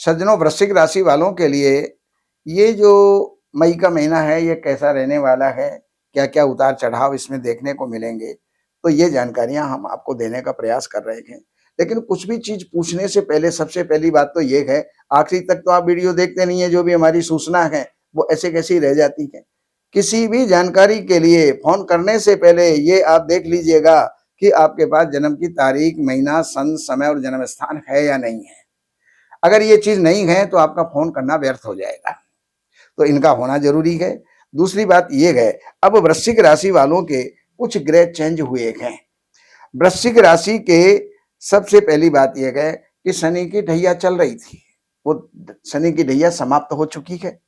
सज्जनों, वृश्चिक राशि वालों के लिए ये जो मई का महीना है, ये कैसा रहने वाला है, क्या-क्या उतार-चढ़ाव इसमें देखने को मिलेंगे, तो ये जानकारियाँ हम आपको देने का प्रयास कर रहे हैं। लेकिन कुछ भी चीज़ पूछने से पहले सबसे पहली बात तो ये है, आखिरी तक तो आप वीडियो देखते नहीं हैं, जो भी हमारी सूचना है, वो ऐसे कैसे ही रह जाती है। किसी भी जानकारी के लिए फ़ोन करने से पहले ये आप देख लीजिएगा कि आपके पास जन्म की तारीख, महीना, सन, समय और जन्म स्थान है या नहीं है। अगर ये चीज़ नहीं है तो आपका फ़ोन करना व्यर्थ हो जाएगा, तो इनका होना ज़रूरी है। दूसरी बात ये है, अब वृश्चिक राशि वालों के कुछ ग्रह चेंज हुए हैं। वृश्चिक राशि के सबसे पहली बात ये है कि शनि की ढैया चल रही थी, वो शनि की ढैया समाप्त हो चुकी है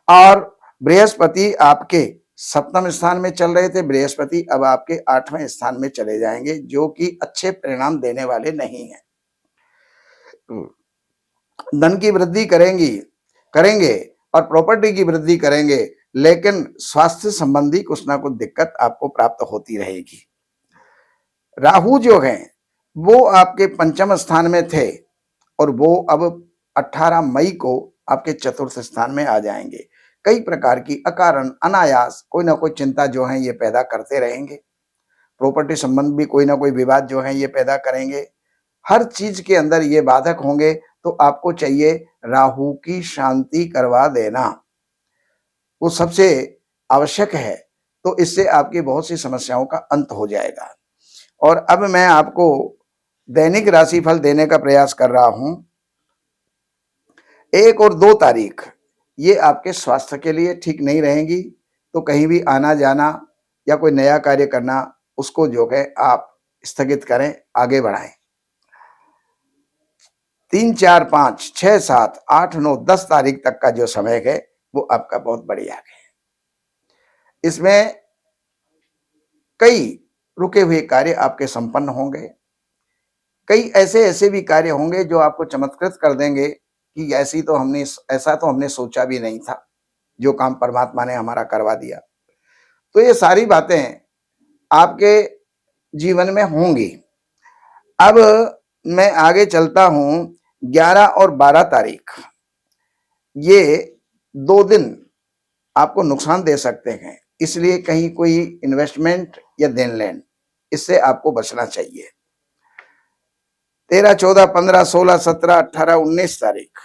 और बृहस्पति आपके सप्तम स्थान में चल रहे थे, बृहस्पति अब आपके 8वें स्थान में चले जाएंगे, जो कि अच्छे परिणाम देने वाले नहीं हैं। धन की वृद्धि करेंगे और प्रॉपर्टी की वृद्धि करेंगे, लेकिन स्वास्थ्य संबंधी कुछ ना कुछ दिक्कत आपको प्राप्त होती रहेगी। राहु जो है वो आपके पंचम स्थान में थे और वो अब 18 मई को आपके चतुर्थ स्थान में आ जाएंगे। कई प्रकार की अकारण अनायास कोई ना कोई चिंता जो है ये पैदा करते रहेंगे। प्रॉपर्टी संबंध भी कोई ना कोई विवाद जो है ये पैदा करेंगे। हर चीज के अंदर ये बाधक होंगे, तो आपको चाहिए राहु की शांति करवा देना, वो सबसे आवश्यक है। तो इससे आपकी बहुत सी समस्याओं का अंत हो जाएगा। और अब मैं आपको दैनिक राशिफल देने का प्रयास कर रहा हूं। 1 और 2 तारीख ये आपके स्वास्थ्य के लिए ठीक नहीं रहेंगी, तो कहीं भी आना जाना या कोई नया कार्य करना उसको जो है आप स्थगित करें, आगे बढ़ाएं। 3, 4, 5, 6, 7, 8, 9, 10 तारीख तक का जो समय है वो आपका बहुत बढ़िया है। इसमें कई रुके हुए कार्य आपके संपन्न होंगे। कई ऐसे भी कार्य होंगे जो आपको चमत्कृत कर देंगे कि ऐसा तो हमने सोचा भी नहीं था, जो काम परमात्मा ने हमारा करवा दिया। तो ये सारी बातें आपके जीवन में होंगी। अब मैं आगे चलता हूं। 11 और 12 तारीख ये 2 दिन आपको नुकसान दे सकते हैं, इसलिए कहीं कोई इन्वेस्टमेंट या देन लेन इससे आपको बचना चाहिए। 13, 14, 15, 16, 17, 18, 19 तारीख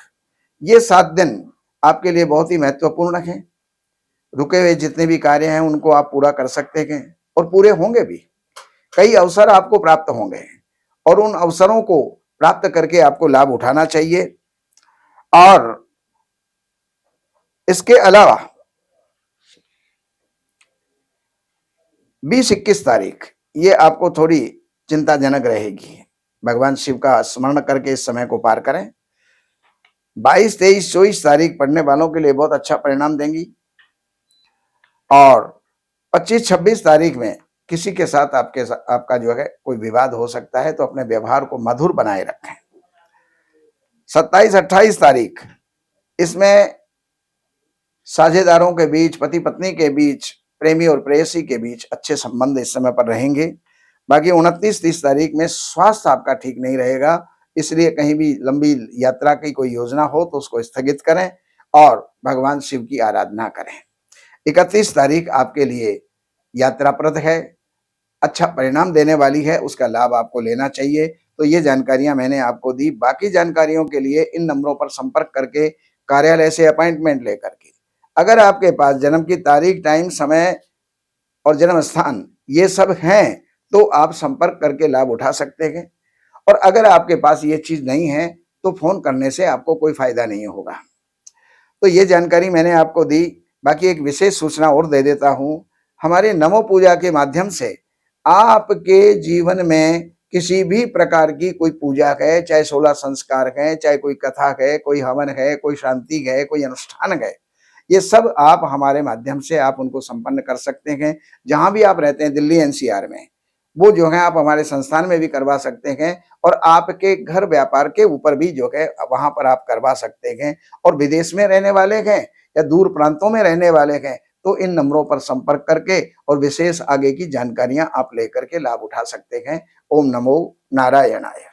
ये 7 दिन आपके लिए बहुत ही महत्वपूर्ण हैं। रुके हुए जितने भी कार्य हैं उनको आप पूरा कर सकते हैं और पूरे होंगे भी। कई अवसर आपको प्राप्त होंगे और उन अवसरों को प्राप्त करके आपको लाभ उठाना चाहिए। और इसके अलावा 20-21 तारीख ये आपको थोड़ी चिंताजनक रहेगी। भगवान शिव का स्मरण करके इस समय को पार करें। 22, 23, 24 तारीख पढ़ने वालों के लिए बहुत अच्छा परिणाम देंगी और 25, 26 तारीख में किसी के साथ आपका जो है कोई विवाद हो सकता है, तो अपने व्यवहार को मधुर बनाए रखें। 27, 28 तारीख इसमें साझेदारों के बीच, पति पत्नी के बीच, प्रेमी और प्रेयसी के बीच अच्छे संबंध इस समय पर रहेंगे। बाकी 29, 30 तारीख में स्वास्थ्य आपका ठीक नहीं रहेगा, इसलिए कहीं भी लंबी यात्रा की कोई योजना हो तो उसको स्थगित करें और भगवान शिव की आराधना करें। 31 तारीख आपके लिए यात्राप्रद है, अच्छा परिणाम देने वाली है, उसका लाभ आपको लेना चाहिए। तो ये जानकारियां मैंने आपको दी। बाकी जानकारियों के लिए इन नंबरों पर संपर्क करके, कार्यालय से अपॉइंटमेंट लेकर के, अगर आपके पास जन्म की तारीख, टाइम, समय और जन्म स्थान ये सब हैं, तो आप संपर्क करके लाभ उठा सकते हैं। और अगर आपके पास ये चीज नहीं है तो फोन करने से आपको कोई फायदा नहीं होगा। तो ये जानकारी मैंने आपको दी। बाकी एक विशेष सूचना और दे देता हूं। हमारे नमो पूजा के माध्यम से आपके जीवन में किसी भी प्रकार की कोई पूजा है, चाहे 16 संस्कार है, चाहे कोई कथा है, कोई हवन है, कोई शांति है, कोई अनुष्ठान है, ये सब आप हमारे माध्यम से आप उनको संपन्न कर सकते हैं। जहां भी आप रहते हैं दिल्ली एनसीआर में, वो जो है आप हमारे संस्थान में भी करवा सकते हैं और आपके घर व्यापार के ऊपर भी जो है वहां पर आप करवा सकते हैं। और विदेश में रहने वाले हैं या दूर प्रांतों में रहने वाले हैं, तो इन नंबरों पर संपर्क करके और विशेष आगे की जानकारियां आप लेकर के लाभ उठा सकते हैं। ओम नमो नारायणाय।